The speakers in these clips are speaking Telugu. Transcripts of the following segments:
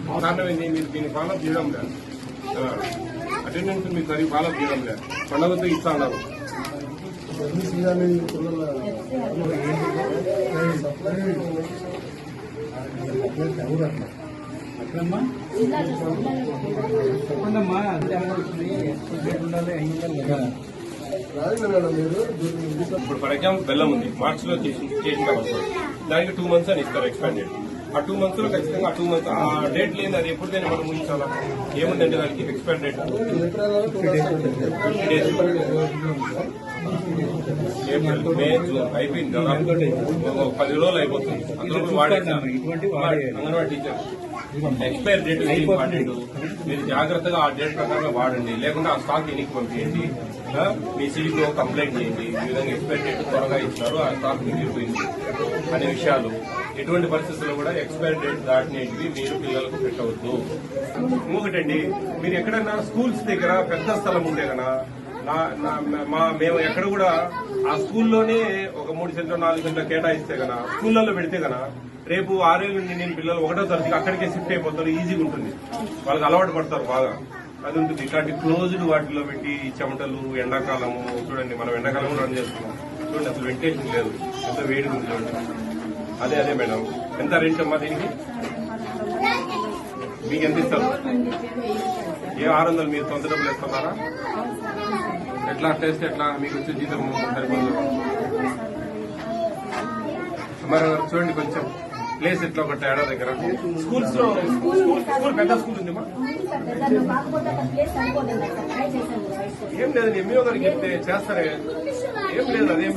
కారణం ఏంటి? మీరు దీన్ని ఫాలో చేయడం లేదు, అటెండెన్స్ మీరు సరిగ్గా ఫాలో చేయడం లేదు. పండుగతో ఇస్తా ఉన్నారు. ఇప్పుడు ఫర్ ఎగ్జాంపుల్ బెల్లం ఉంది, మార్చ్ లో చేసిన దానికి 2 months అని ఇస్తారు ఎక్స్పాండెడ్. ఆ 2 months లో ఖచ్చితంగా ఆ 2 months ఆ డేట్ లేని అది ఎప్పుడైనా మనం ఊహించాలా? ఏముందంటే దానికి ఎక్స్పైర్ డేట్ ఏప్రిల్, మే, జూన్ అయిపోయింది కదా, 10 రోజులు అయిపోతుంది. అందులో anganwadi teacher expire date important. మీరు జాగ్రత్తగా ఆ డేట్ ప్రకారంగా వాడండి, లేకుంటే ఆ స్టాక్ ఎన్నికి పంపించండి. మీ సిటీలో కంప్లైంట్ చేయండి, ఈ విధంగా ఎక్స్పైర్ డేట్ త్వరగా ఇచ్చారు, ఆ స్టాక్ మిగిలిపోయింది అనే విషయాలు. ఎటువంటి పరిస్థితుల్లో కూడా ఎక్స్పైర్ డేట్ దాటినేటివి మీరు పిల్లలకు పెట్టవద్దు. ఇంకొకటండి, మీరు ఎక్కడైనా స్కూల్స్ దగ్గర పెద్ద స్థలం ఉంటే కదా, మేము ఎక్కడ కూడా ఆ స్కూల్లోనే ఒక 3 సెంట్లు 4 సెంట్లు కేటాయిస్తే కదా, స్కూళ్లలో పెడితే కదా, రేపు 6 ఏళ్ళ నుండి నేను పిల్లలు 1వ తరగతికి అక్కడికే షిఫ్ట్ అయిపోతారు, ఈజీగా ఉంటుంది, వాళ్ళకి అలవాటు పడతారు బాగా. అది ఉంటుంది. ఇట్లాంటి క్లోజ్డ్ వాటిలో పెట్టి చెమటలు, ఎండాకాలము చూడండి, మనం ఎండాకాలం రన్ చేస్తున్నాం చూడండి, అసలు వెంటిలేషన్ లేదు, ఎంత వేడిగా ఉంది చూడండి. అదే మేడం, ఎంత రెంట్ అమ్మా దీనికి? మీకు ఎంత ఇస్తారు? ఏ 600 మీరు సొంత డబ్బులు వేస్తున్నారా? ఎట్లా టేస్ట్ ఎట్లా మీకు వచ్చే జీతం సరిపోదు? మరి చూడండి కొంచెం ప్లేస్ ఎట్లా ఒకటి ఏడా దగ్గర స్కూల్స్ లో స్కూల్ పెద్ద స్కూల్ ఉందిమా? ఏం లేదు, ఎంఈఓ గారికి చెప్తే చేస్తారే, ఏం లేదు. అదేం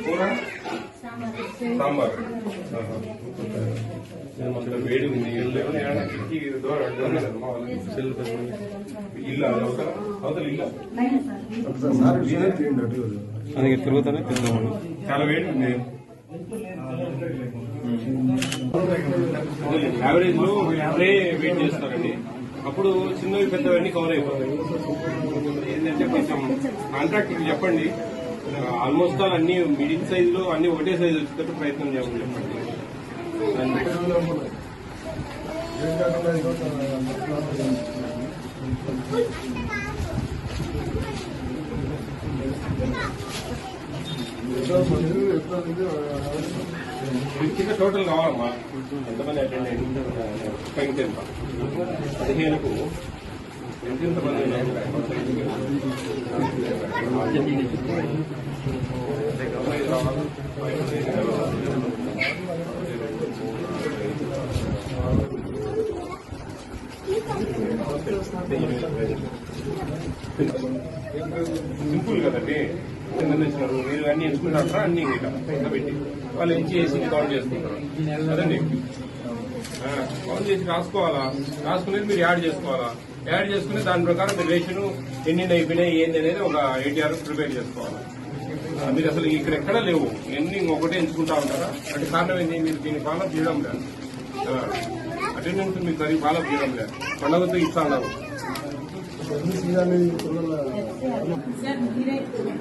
కూర సాంబార్ వేడి ఉంది, ఇల్లు అవతల ఇల్లు అందుకే తిరుగుతానే తిందామని. చాలా వేడి ఉంది. యావరేజ్ లో అప్పుడే వెయిట్ చేస్తారండి, అప్పుడు చిన్నవి పెద్దవన్నీ కవర్ అయిపోతాయి. ఏంటంటే కొంచెం కాంట్రాక్ట్ చెప్పండి, ఆల్మోస్ట్ ఆల్ అన్ని మిడిల్ సైజ్ లో అన్ని ఒకటే సైజ్ వచ్చేటట్టు ప్రయత్నం చేయమని చెప్పండి. కింద టోటల్ కావాలమ్మా, ఎంతమంది అటెండ్ అయ్యింది? 15కు ఎంతమంది? సింపుల్ కదండి, చిన్నదిచ్చినారు మీరు అన్ని ఎంచుకుంటారా? అన్ని ఇంకా పెట్టి వాళ్ళు ఎంచి వేసి కౌంట్ చేసుకుంటారు కదండి. కౌంట్ చేసి రాసుకోవాలా, రాసుకునేది మీరు యాడ్ చేసుకోవాలా, యాడ్ చేసుకుని దాని ప్రకారం మీరు రేషన్ ఎన్ని అయిపోయినాయి ఏంది అనేది ఒక 80 ప్రిపేర్ చేసుకోవాలి. మీరు అసలు ఇక్కడ ఎక్కడా లేవు, ఎన్ని ఒకటే ఎంచుకుంటా ఉంటారా? అంటే కారణం ఏంటి? మీరు దీన్ని ఫాలో చేయడం లేదు, అటెండెన్స్ మీరు సరిగ్గా ఫాలో చేయడం లేదు, పండుగతో ఇస్తా ఉన్నారు.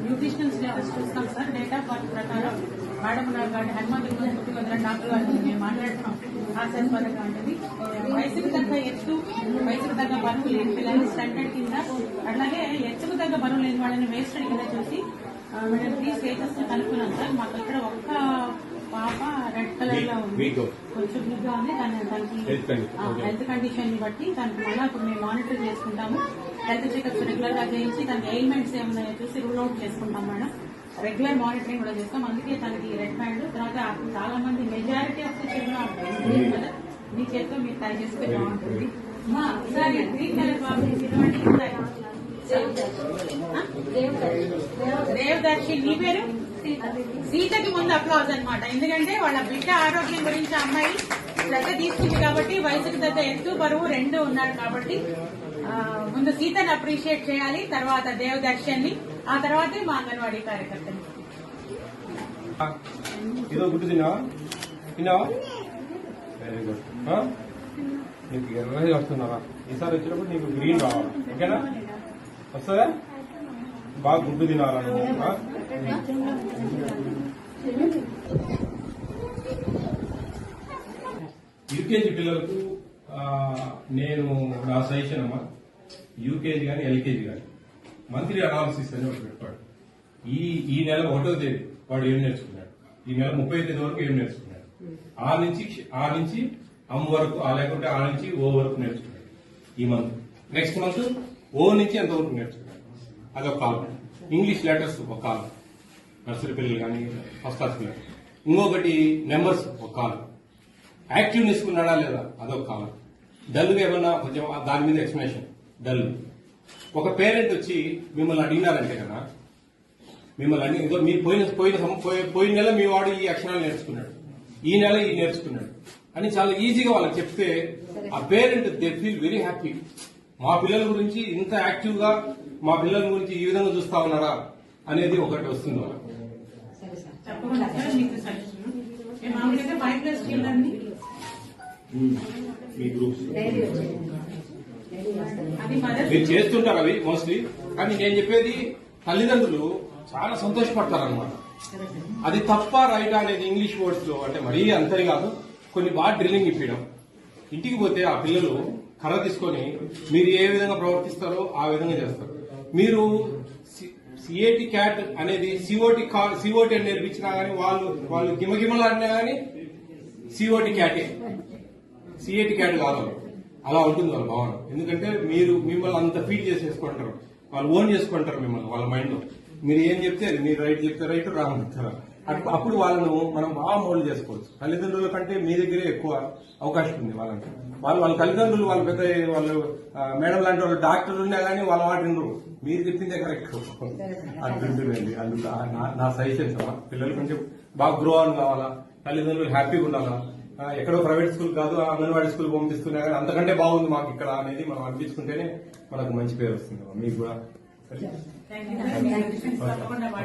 న్యూట్రిషనల్ చూస్తాం సార్, డేటా బర్త్ ప్రకారం మేడం హనుమంతు డాక్టర్ గారిని మేము మాట్లాడుతున్నాం. ఆర్సెస్ పథకం అనేది వయసుకు తగ్గ ఎత్తు, వయసుకు తగ్గ బరువు లేని పిల్లలు స్టాండర్డ్ కింద, అట్లాగే ఎత్తుకు తగ్గ బరువు లేని వాళ్ళని వేస్ట్ కింద చూసి మేడం 3 స్టేటస్ కనుక్కున్నాం సార్. మాకు ఇక్కడ ఒక్క పాప రెడ్ కలర్ లో ఉంది, కొంచెం బ్లూగా ఉంది, దానికి హెల్త్ కండిషన్ ని బట్టి దానికి మళ్ళీ ఇప్పుడు మేము మానిటర్ చేసుకుంటాము. హెల్త్ చెకప్స్ రెగ్యులర్ గా చేయించి దానికి ఎయిల్మెంట్స్ ఏమున్నాయో చూసి రూల్ అవుట్ చేసుకుంటాం మేడం. రెగ్యులర్ మానిటరింగ్ కూడా చేస్తాం. అందుకే తనకి రెడ్ హ్యాండ్. తర్వాత చాలా మంది మెజారిటీ ఆఫ్ ది చిల్డ్రన్ కదా, మీ చేతితో మీరు ట్రై చేస్తే బాగుంటుంది. గ్రీన్ కలర్ బాబు దేవదర్శి, నీ పేరు? సీతకి ముందు అప్లాజ్ అనమాట, ఎందుకంటే వాళ్ళ బిడ్డ ఆరోగ్యం గురించి అమ్మాయి శ్రద్ధ తీసుకుంది కాబట్టి, వయసుకు తగ్గ ఎత్తు బరువు 2 ఉన్నాడు కాబట్టి ముందు సీతని అప్రిషియేట్ చేయాలి, తర్వాత దేవదర్శన్ని, ఆ తర్వాతే మా అంగన్వాడీ కార్యకర్తని. Very good. నీకు ఎర్రగా వస్తున్నారా? ఈసారి వచ్చినప్పుడు నీకు గ్రీన్ కావాలి, ఓకేనా? వస్తుందా? బాగా గుడ్డు తినాలను. యూకేజీ పిల్లలకు నేను నా సజెషన్ అమ్మా, యూకేజీ కానీ ఎల్కేజీ కానీ మంత్లీ అనాలిసిస్ అని ఒకటి పెట్టాడు. ఈ నెల 1వ తేదీ వాడు ఏం నేర్చుకున్నాడు, ఈ నెల 30వ తేదీ వరకు ఏం నేర్చుకున్నాడు, ఆ నుంచి అమ్ వరకు, లేకుంటే ఆ నుంచి ఓ వరకు నేర్చుకున్నాడు ఈ మంత్. నెక్స్ట్ మంత్ ఓ నుంచి ఎంతవరకు నేర్చుకున్నాడు, అదొక కాలం. ఇంగ్లీష్ లెటర్స్ ఒక కాలం, నర్సరీ పిల్లలు కానీ ఫస్ట్ క్లాస్ పిల్లలు. ఇంకొకటి నెంబర్స్ ఒక కాలం. యాక్టివ్ నేర్చుకున్నాడా లేదా అదొక కాలం. డల్గా ఏమన్నా కొంచెం దాని మీద ఎక్స్ప్లెనేషన్. డల్ ఒక పేరెంట్ వచ్చి మిమ్మల్ని అడిగినారంటే కదా, మిమ్మల్ని ఇదో మీ పోయిన నెల మీ వాడు ఈ అక్షరాలు నేర్చుకున్నాడు, ఈ నెల ఈ నేర్చుకున్నాడు అని చాలా ఈజీగా వాళ్ళకి చెప్తే ఆ parent they feel very happy. మా పిల్లల గురించి ఇంత యాక్టివ్ గా మా పిల్లల గురించి ఈ విధంగా చూస్తా ఉన్నారా అనేది ఒకటి వస్తుంది వాళ్ళకి. తప్పకుండా సార్ మీకు సజెషన్. మేము మామూలుగా 5+ పిల్లల్ని మీ గ్రూప్స్ అది మదర్ మీరు చేస్తుంటారు అవి మోస్ట్లీ, కానీ నేను చెప్పేది తల్లిదండ్రులు చాలా సంతోషపడతారనమాట. అది తప్ప రైట్ అనేది ఇంగ్లీష్ వర్డ్స్ లో అంటే మరీ అంతని కాదు, కొన్ని బాగా డ్రిల్లింగ్ ఇప్పించడం. ఇంటికి పోతే ఆ పిల్లలు కర్ర తీసుకొని మీరు ఏ విధంగా ప్రవర్తిస్తారో ఆ విధంగా చేస్తారు. మీరు సిఏటి క్యాట్ అనేది సిఓటి అని నేర్పించినా గానీ వాళ్ళు గిమగిమలాడినా గానీ సిఓటి క్యాటే, సిఏటి క్యాట్ కాదు. అలా ఉంటుంది వాళ్ళ భావన. ఎందుకంటే మీరు మిమ్మల్ని అంత ఫీడ్ చేసేసుకుంటారు, వాళ్ళు ఓన్ చేసుకుంటారు మిమ్మల్ని వాళ్ళ మైండ్ లో. మీరు ఏం చెప్తే అది, మీరు రైట్ చెప్తే రైట్, రాంగ్ చెప్తారా. అప్పుడు వాళ్ళను మనం బాగా మోల్డ్ చేసుకోవచ్చు. తల్లిదండ్రుల కంటే మీ దగ్గరే ఎక్కువ అవకాశం ఉంది వాళ్ళకి. వాళ్ళ తల్లిదండ్రులు వాళ్ళ పెద్ద వాళ్ళు మేడం లాంటి వాళ్ళు డాక్టర్లు ఉన్నా కానీ వాళ్ళ మాట వినరు, మీరు చెప్పిందే కరెక్ట్ అట్లుంటుందండి. అందుకు నా సజెషన్స్ పిల్లలు కొంచెం బాగా గ్రో అని కావాలా, తల్లిదండ్రులు హ్యాపీగా ఉండాలా. ఎక్కడో ప్రైవేట్ స్కూల్ కాదు, అంగన్వాడీ స్కూల్ పంపిస్తున్నా కానీ అంతకంటే బాగుంది మాకు ఇక్కడ అనేది మనం అనిపించుకుంటేనే మనకు మంచి పేరు వస్తుంది మీకు కూడా. తప్పకుండా